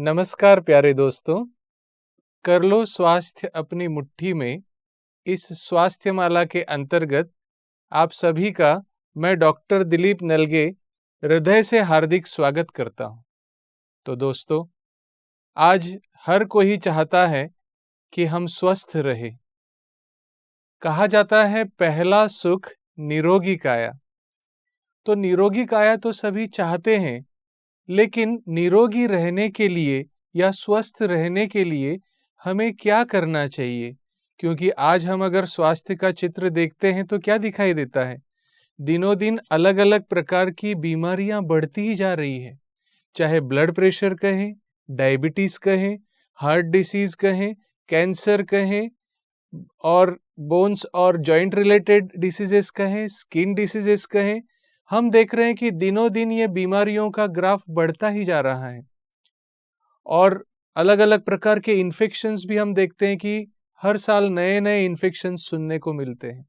नमस्कार प्यारे दोस्तों, कर लो स्वास्थ्य अपनी मुट्ठी में। इस स्वास्थ्य माला के अंतर्गत आप सभी का मैं डॉक्टर दिलीप नलगे हृदय से हार्दिक स्वागत करता हूं। तो दोस्तों, आज हर कोई चाहता है कि हम स्वस्थ रहे। कहा जाता है पहला सुख निरोगी काया। तो निरोगी काया तो सभी चाहते हैं, लेकिन निरोगी रहने के लिए या स्वस्थ रहने के लिए हमें क्या करना चाहिए? क्योंकि आज हम अगर स्वास्थ्य का चित्र देखते हैं तो क्या दिखाई देता है? दिनों दिन अलग अलग प्रकार की बीमारियां बढ़ती ही जा रही है। चाहे ब्लड प्रेशर कहें, डायबिटीज कहें, हार्ट डिसीज कहें, कैंसर कहें और बोन्स और जॉइंट रिलेटेड डिसीजेस कहें, स्किन डिसीजेस कहें, हम देख रहे हैं कि दिनों दिन ये बीमारियों का ग्राफ बढ़ता ही जा रहा है। और अलग अलग प्रकार के इन्फेक्शंस भी हम देखते हैं कि हर साल नए नए इन्फेक्शंस सुनने को मिलते हैं।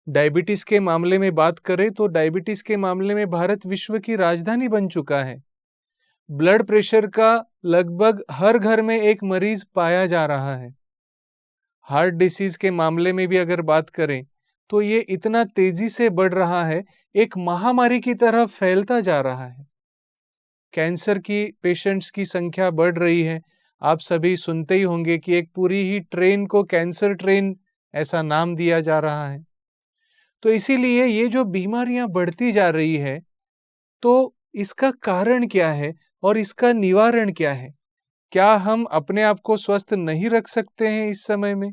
डायबिटीज के मामले में बात करें तो डायबिटीज के मामले में भारत विश्व की राजधानी बन चुका है। ब्लड प्रेशर का लगभग हर घर में एक मरीज पाया जा रहा है। हार्ट डिसीज के मामले में भी अगर बात करें तो ये इतना तेजी से बढ़ रहा है, एक महामारी की तरह फैलता जा रहा है। कैंसर की पेशेंट्स की संख्या बढ़ रही है। आप सभी सुनते ही होंगे कि एक पूरी ही ट्रेन को कैंसर ट्रेन ऐसा नाम दिया जा रहा है। तो इसीलिए ये जो बीमारियां बढ़ती जा रही है, तो इसका कारण क्या है और इसका निवारण क्या है? क्या हम अपने आप को स्वस्थ नहीं रख सकते हैं इस समय में?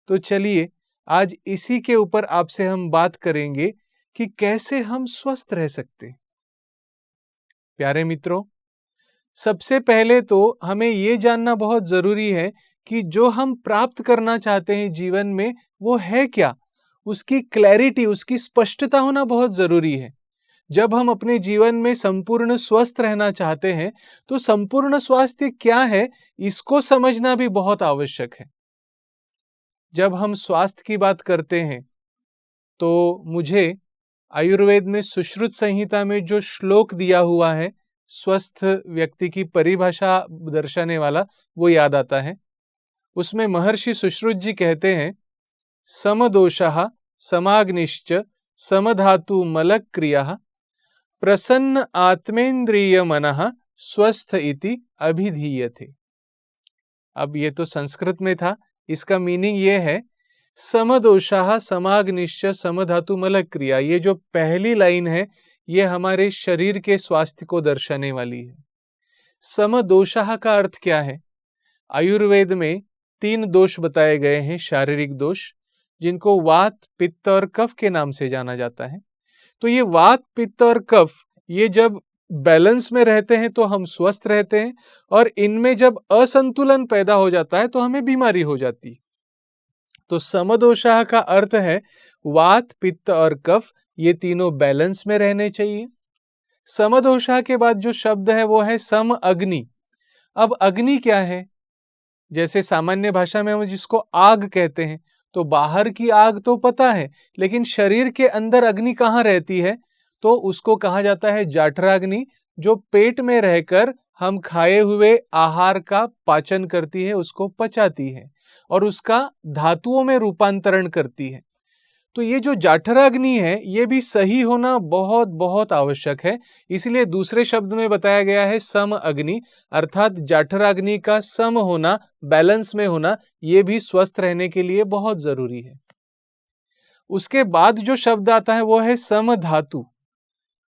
तो चलिए आज इसी के ऊपर आपसे हम बात करेंगे कि कैसे हम स्वस्थ रह सकते हैं। प्यारे मित्रों, सबसे पहले तो हमें ये जानना बहुत जरूरी है कि जो हम प्राप्त करना चाहते हैं जीवन में वो है क्या। उसकी क्लैरिटी, उसकी स्पष्टता होना बहुत जरूरी है। जब हम अपने जीवन में संपूर्ण स्वस्थ रहना चाहते हैं तो संपूर्ण स्वास्थ्य क्या है, इसको समझना भी बहुत आवश्यक है। जब हम स्वास्थ्य की बात करते हैं तो मुझे आयुर्वेद में सुश्रुत संहिता में जो श्लोक दिया हुआ है, स्वस्थ व्यक्ति की परिभाषा दर्शाने वाला, वो याद आता है। उसमें महर्षि सुश्रुत जी कहते हैं, समदोषः समाग्निश्च समधातु मलक क्रियाः प्रसन्न आत्मेन्द्रिय मनः स्वस्थ इति अभिधीयते। अब ये तो संस्कृत में था, इसका मीनिंग ये है, समदोषः समाग्निश्च समधातु मलक क्रिया। ये जो पहली लाइन है ये हमारे शरीर के स्वास्थ्य को दर्शाने वाली है। समदोषः का अर्थ क्या है? आयुर्वेद में 3 दोष बताए गए हैं, शारीरिक दोष, जिनको वात, पित्त और कफ के नाम से जाना जाता है। तो ये वात, पित्त और कफ, ये जब बैलेंस में रहते हैं तो हम स्वस्थ रहते हैं, और इनमें जब असंतुलन पैदा हो जाता है तो हमें बीमारी हो जाती है। तो समदोषः का अर्थ है वात, पित्त और कफ ये तीनों बैलेंस में रहने चाहिए। समदोषः के बाद जो शब्द है वो है सम अग्नि। अब अग्नि क्या है? जैसे सामान्य भाषा में हम जिसको आग कहते हैं, तो बाहर की आग तो पता है, लेकिन शरीर के अंदर अग्नि कहाँ रहती है? तो उसको कहा जाता है जाठराग्नि, जो पेट में रहकर हम खाए हुए आहार का पाचन करती है, उसको पचाती है और उसका धातुओं में रूपांतरण करती है। तो ये जो जाठराग्नि है ये भी सही होना बहुत बहुत आवश्यक है। इसलिए दूसरे शब्द में बताया गया है सम अग्नि, अर्थात जाठराग्नि का सम होना, बैलेंस में होना, ये भी स्वस्थ रहने के लिए बहुत जरूरी है। उसके बाद जो शब्द आता है वो है सम धातु।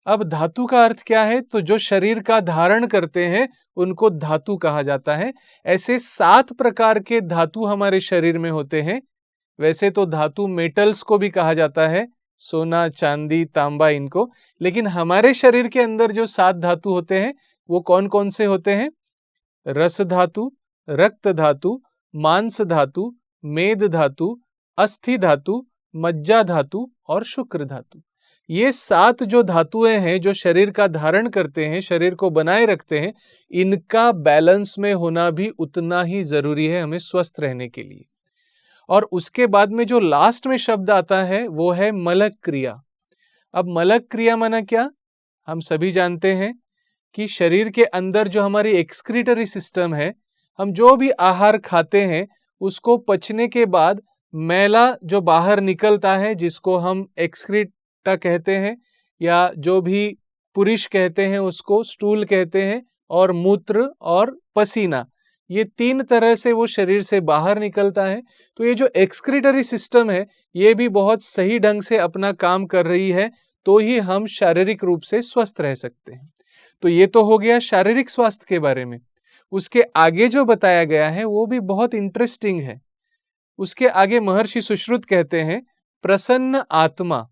अब धातु का अर्थ क्या है? तो जो शरीर का धारण करते हैं उनको धातु कहा जाता है। ऐसे 7 प्रकार के धातु हमारे शरीर में होते हैं। वैसे तो धातु मेटल्स को भी कहा जाता है, सोना, चांदी, तांबा, इनको, लेकिन हमारे शरीर के अंदर जो 7 धातु होते हैं वो कौन कौन से होते हैं? रस धातु, रक्त धातु, मांस धातु, मेद धातु, अस्थि धातु, मज्जा धातु और शुक्र धातु। ये 7 जो धातुएं हैं जो शरीर का धारण करते हैं, शरीर को बनाए रखते हैं, इनका बैलेंस में होना भी उतना ही जरूरी है हमें स्वस्थ रहने के लिए। और उसके बाद में जो लास्ट में शब्द आता है वो है मलक क्रिया। अब मलक क्रिया माना क्या? हम सभी जानते हैं कि शरीर के अंदर जो हमारी एक्सक्रीटरी सिस्टम है, हम जो भी आहार खाते हैं उसको पचने के बाद मैला जो बाहर निकलता है, जिसको हम एक्सक्रीटा कहते हैं, या जो भी पुरुष कहते हैं उसको स्टूल कहते हैं, और मूत्र और पसीना, ये 3 तरह से वो शरीर से बाहर निकलता है। तो ये जो एक्सक्रीटरी सिस्टम है, ये भी बहुत सही ढंग से अपना काम कर रही है, तो ही हम शारीरिक रूप से स्वस्थ रह सकते हैं। तो ये तो हो गया शारीरिक स्वास्थ्य के बारे में। उसके आगे जो बताया गया है वो भी बहुत इंटरेस्टिंग है। उसके आगे महर्षि सुश्रुत कहते हैं प्रसन्न आत्मा।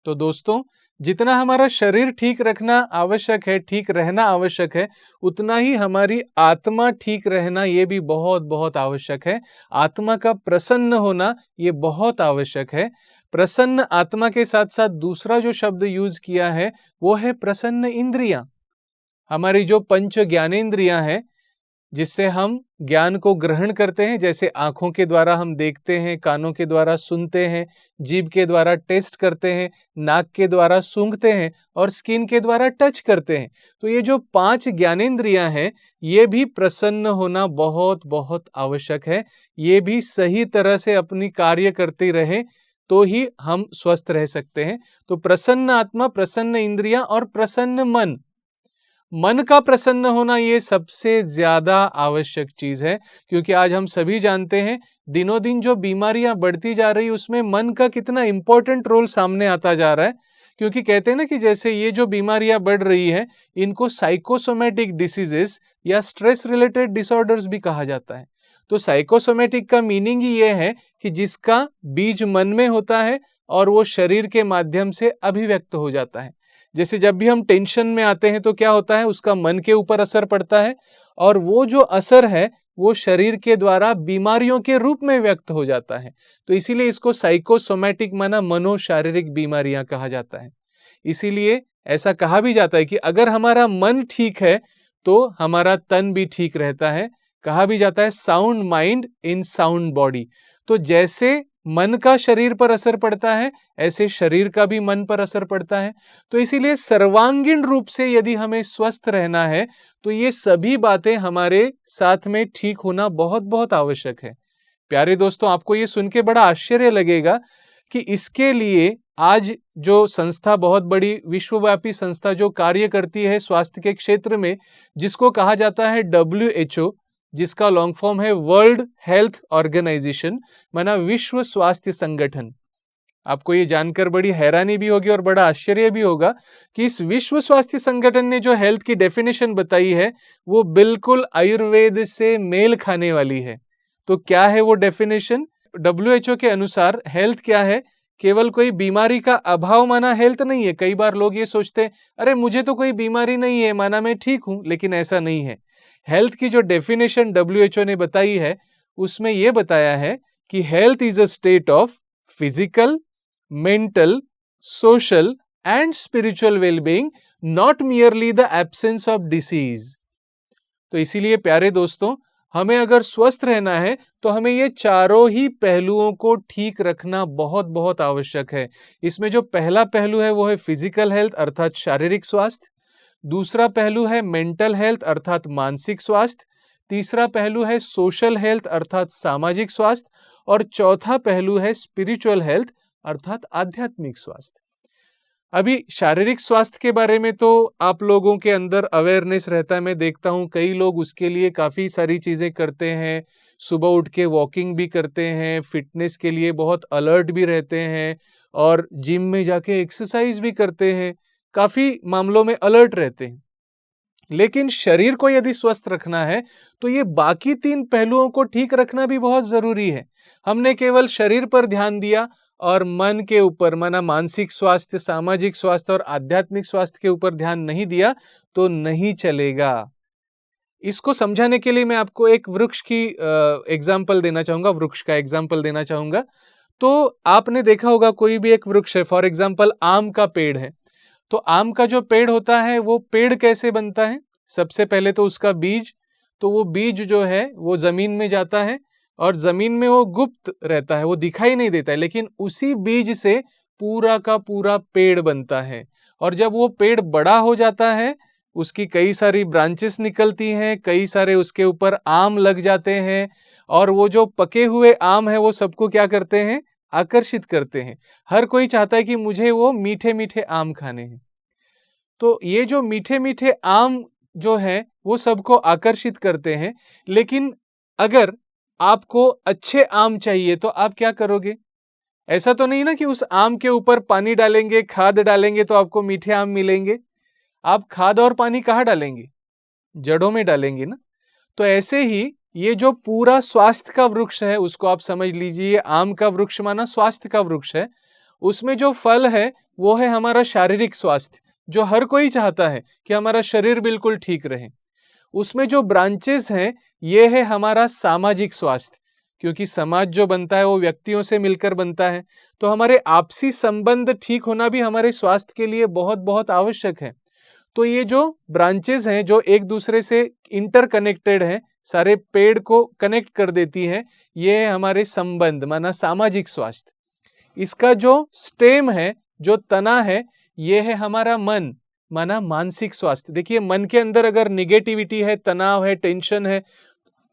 तो दोस्तों, जितना हमारा शरीर ठीक रखना आवश्यक है, ठीक रहना आवश्यक है, उतना ही हमारी आत्मा ठीक रहना ये भी बहुत बहुत आवश्यक है। आत्मा का प्रसन्न होना ये बहुत आवश्यक है। प्रसन्न आत्मा के साथ साथ दूसरा जो शब्द यूज किया है वो है प्रसन्न इंद्रियां। हमारी जो पंच ज्ञानेंद्रियां हैं, जिससे हम ज्ञान को ग्रहण करते हैं, जैसे आंखों के द्वारा हम देखते हैं, कानों के द्वारा सुनते हैं, जीभ के द्वारा टेस्ट करते हैं, नाक के द्वारा सूंघते हैं और स्किन के द्वारा टच करते हैं। तो ये जो 5 ज्ञानेंद्रियां हैं, ये भी प्रसन्न होना बहुत बहुत आवश्यक है। ये भी सही तरह से अपनी कार्य करती रहे तो ही हम स्वस्थ रह सकते हैं। तो प्रसन्न आत्मा, प्रसन्न इंद्रियां और प्रसन्न मन, मन का प्रसन्न होना ये सबसे ज्यादा आवश्यक चीज है, क्योंकि आज हम सभी जानते हैं दिनों दिन जो बीमारियां बढ़ती जा रही, उसमें मन का कितना इंपॉर्टेंट रोल सामने आता जा रहा है। क्योंकि कहते हैं ना कि जैसे ये जो बीमारियां बढ़ रही है, इनको साइकोसोमेटिक डिसीजेस या स्ट्रेस रिलेटेड डिसऑर्डर्स भी कहा जाता है। तो साइकोसोमेटिक का मीनिंग ही ये है कि जिसका बीज मन में होता है और वो शरीर के माध्यम से अभिव्यक्त हो जाता है। जैसे जब भी हम टेंशन में आते हैं तो क्या होता है, उसका मन के ऊपर असर पड़ता है, और वो जो असर है वो शरीर के द्वारा बीमारियों के रूप में व्यक्त हो जाता है। तो इसीलिए इसको साइकोसोमेटिक माना मनोशारीरिक बीमारियां कहा जाता है। इसीलिए ऐसा कहा भी जाता है कि अगर हमारा मन ठीक है तो हमारा तन भी ठीक रहता है। कहा भी जाता है sound mind in sound body. तो जैसे मन का शरीर पर असर पड़ता है, ऐसे शरीर का भी मन पर असर पड़ता है। तो इसीलिए सर्वांगीण रूप से यदि हमें स्वस्थ रहना है तो ये सभी बातें हमारे साथ में ठीक होना बहुत बहुत आवश्यक है। प्यारे दोस्तों, आपको ये सुन के बड़ा आश्चर्य लगेगा कि इसके लिए आज जो संस्था, बहुत बड़ी विश्वव्यापी संस्था जो कार्य करती है स्वास्थ्य के क्षेत्र में, जिसको कहा जाता है WHO, जिसका लॉन्ग फॉर्म है वर्ल्ड हेल्थ ऑर्गेनाइजेशन, माना विश्व स्वास्थ्य संगठन। आपको ये जानकर बड़ी हैरानी भी होगी और बड़ा आश्चर्य भी होगा कि इस विश्व स्वास्थ्य संगठन ने जो हेल्थ की डेफिनेशन बताई है वो बिल्कुल आयुर्वेद से मेल खाने वाली है। तो क्या है वो डेफिनेशन? WHO के अनुसार हेल्थ क्या है? केवल कोई बीमारी का अभाव माना हेल्थ नहीं है। कई बार लोग ये सोचते हैं, अरे मुझे तो कोई बीमारी नहीं है, माना मैं ठीक हूं, लेकिन ऐसा नहीं है। हेल्थ की जो डेफिनेशन WHO ने बताई है उसमें यह बताया है कि health is a state of physical, mental, social and spiritual wellbeing, not merely the absence of disease. तो इसीलिए प्यारे दोस्तों, हमें अगर स्वस्थ रहना है तो हमें ये चारों ही पहलुओं को ठीक रखना बहुत बहुत आवश्यक है। इसमें जो पहला पहलू है वो है फिजिकल हेल्थ अर्थात शारीरिक स्वास्थ्य, दूसरा पहलू है मेंटल हेल्थ अर्थात मानसिक स्वास्थ्य, तीसरा पहलू है सोशल हेल्थ अर्थात सामाजिक स्वास्थ्य, और चौथा पहलू है स्पिरिचुअल हेल्थ अर्थात आध्यात्मिक स्वास्थ्य। अभी शारीरिक स्वास्थ्य के बारे में तो आप लोगों के अंदर अवेयरनेस रहता है। मैं देखता हूं कई लोग उसके लिए काफी सारी चीजें करते हैं। सुबह उठ के वॉकिंग भी करते हैं, फिटनेस के लिए बहुत अलर्ट भी रहते हैं, और जिम में जाके एक्सरसाइज भी करते हैं, काफी मामलों में अलर्ट रहते हैं। लेकिन शरीर को यदि स्वस्थ रखना है तो ये बाकी 3 पहलुओं को ठीक रखना भी बहुत जरूरी है। हमने केवल शरीर पर ध्यान दिया और मन के ऊपर, माना मानसिक स्वास्थ्य, सामाजिक स्वास्थ्य और आध्यात्मिक स्वास्थ्य के ऊपर ध्यान नहीं दिया तो नहीं चलेगा। इसको समझाने के लिए मैं आपको एक वृक्ष की एग्जाम्पल देना चाहूंगा, वृक्ष का एग्जाम्पल देना चाहूंगा। तो आपने देखा होगा कोई भी एक वृक्ष है, फॉर एग्जाम्पल आम का पेड़ है। तो आम का जो पेड़ होता है वो पेड़ कैसे बनता है? सबसे पहले तो उसका बीज, तो वो बीज जो है वो जमीन में जाता है और जमीन में वो गुप्त रहता है, वो दिखाई नहीं देता है, लेकिन उसी बीज से पूरा का पूरा पेड़ बनता है। और जब वो पेड़ बड़ा हो जाता है, उसकी कई सारी ब्रांचेस निकलती हैं, कई सारे उसके ऊपर आम लग जाते हैं, और वो जो पके हुए आम है वो सबको क्या करते हैं, आकर्षित करते हैं। हर कोई चाहता है कि मुझे वो मीठे मीठे आम खाने हैं। तो ये जो मीठे मीठे आम जो है वो सबको आकर्षित करते हैं। लेकिन अगर आपको अच्छे आम चाहिए तो आप क्या करोगे? ऐसा तो नहीं ना कि उस आम के ऊपर पानी डालेंगे, खाद डालेंगे तो आपको मीठे आम मिलेंगे। आप खाद और पानी कहाँ डालेंगे? जड़ों में डालेंगे ना। तो ऐसे ही ये जो पूरा स्वास्थ्य का वृक्ष है उसको आप समझ लीजिए, आम का वृक्ष माना स्वास्थ्य का वृक्ष है। उसमें जो फल है वो है हमारा शारीरिक स्वास्थ्य, जो हर कोई चाहता है कि हमारा शरीर बिल्कुल ठीक रहे। उसमें जो ब्रांचेस हैं ये है हमारा सामाजिक स्वास्थ्य, क्योंकि समाज जो बनता है वो व्यक्तियों से मिलकर बनता है। तो हमारे आपसी संबंध ठीक होना भी हमारे स्वास्थ्य के लिए बहुत बहुत आवश्यक है। तो ये जो ब्रांचेस हैं जो एक दूसरे से इंटरकनेक्टेड हैं, सारे पेड़ को कनेक्ट कर देती हैं, ये है हमारे संबंध माना सामाजिक स्वास्थ्य। इसका जो स्टेम है, जो तना है, ये है हमारा मन माना मानसिक स्वास्थ्य। देखिए मन के अंदर अगर निगेटिविटी है, तनाव है, टेंशन है,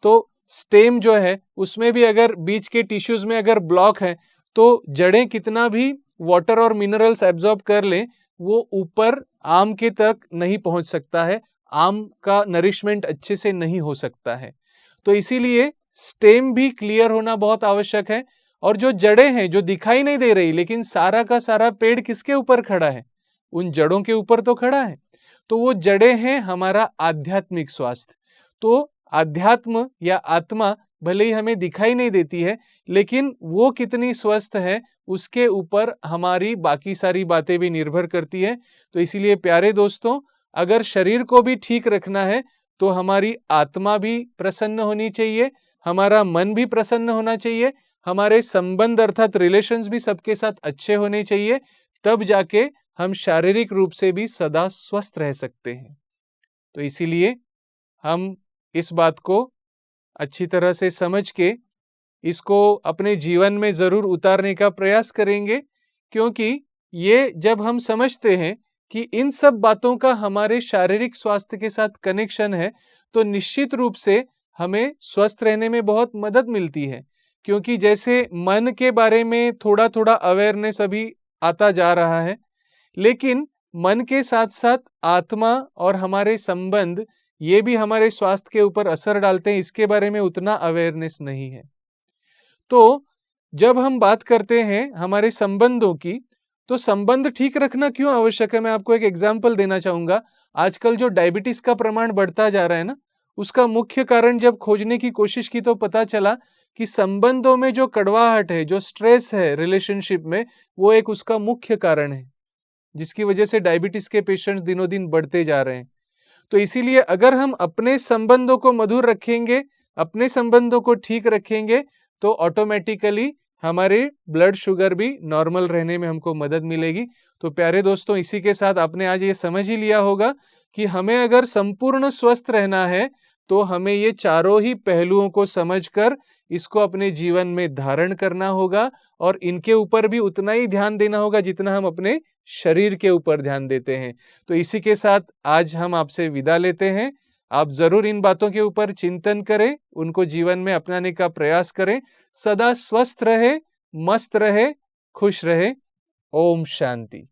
तो स्टेम जो है उसमें भी अगर बीच के टिश्यूज में अगर ब्लॉक है तो जड़ें कितना भी वाटर और मिनरल्स एब्जॉर्ब कर लें, वो ऊपर आम के तक नहीं पहुंच सकता है, आम का नरिशमेंट अच्छे से नहीं हो सकता है। तो इसीलिए स्टेम भी क्लियर होना बहुत आवश्यक है। और जो जड़ें हैं जो दिखाई नहीं दे रही, लेकिन सारा का सारा पेड़ किसके ऊपर खड़ा है? उन जड़ों के ऊपर तो खड़ा है। तो वो जड़ें हैं हमारा आध्यात्मिक स्वास्थ्य। तो आध्यात्म या आत्मा भले ही हमें दिखाई नहीं देती है, लेकिन वो कितनी स्वस्थ है उसके ऊपर हमारी बाकी सारी बातें भी निर्भर करती है। तो इसीलिए प्यारे दोस्तों, अगर शरीर को भी ठीक रखना है तो हमारी आत्मा भी प्रसन्न होनी चाहिए, हमारा मन भी प्रसन्न होना चाहिए, हमारे संबंध अर्थात रिलेशंस भी सबके साथ अच्छे होने चाहिए। तब जाके हम शारीरिक रूप से भी सदा स्वस्थ रह सकते हैं। तो इसीलिए हम इस बात को अच्छी तरह से समझ के इसको अपने जीवन में जरूर उतारने का प्रयास करेंगे, क्योंकि ये जब हम समझते हैं कि इन सब बातों का हमारे शारीरिक स्वास्थ्य के साथ कनेक्शन है, तो निश्चित रूप से हमें स्वस्थ रहने में बहुत मदद मिलती है। क्योंकि जैसे मन के बारे में थोड़ा थोड़ा अवेयरनेस अभी आता जा रहा है, लेकिन मन के साथ साथ आत्मा और हमारे संबंध ये भी हमारे स्वास्थ्य के ऊपर असर डालते हैं, इसके बारे में उतना अवेयरनेस नहीं है। तो जब हम बात करते हैं हमारे संबंधों की, तो संबंध ठीक रखना क्यों आवश्यक है, मैं आपको एक एग्जाम्पल देना चाहूंगा। आजकल जो डायबिटीज का प्रमाण बढ़ता जा रहा है ना, उसका मुख्य कारण जब खोजने की कोशिश की तो पता चला कि संबंधों में जो कड़वाहट है, जो स्ट्रेस है रिलेशनशिप में, वो एक उसका मुख्य कारण है, जिसकी वजह से डायबिटीज के पेशेंट्स दिनों दिन बढ़ते जा रहे हैं। तो इसीलिए अगर हम अपने संबंधों को मधुर रखेंगे, अपने संबंधों को ठीक रखेंगे, तो ऑटोमेटिकली हमारे ब्लड शुगर भी नॉर्मल रहने में हमको मदद मिलेगी। तो प्यारे दोस्तों, इसी के साथ आपने आज ये समझ ही लिया होगा कि हमें अगर संपूर्ण स्वस्थ रहना है तो हमें ये चारों ही पहलुओं को समझकर इसको अपने जीवन में धारण करना होगा, और इनके ऊपर भी उतना ही ध्यान देना होगा जितना हम अपने शरीर के ऊपर ध्यान देते हैं। तो इसी के साथ आज हम आपसे विदा लेते हैं। आप जरूर इन बातों के ऊपर चिंतन करें, उनको जीवन में अपनाने का प्रयास करें। सदा स्वस्थ रहे, मस्त रहे, खुश रहे। ओम शांति।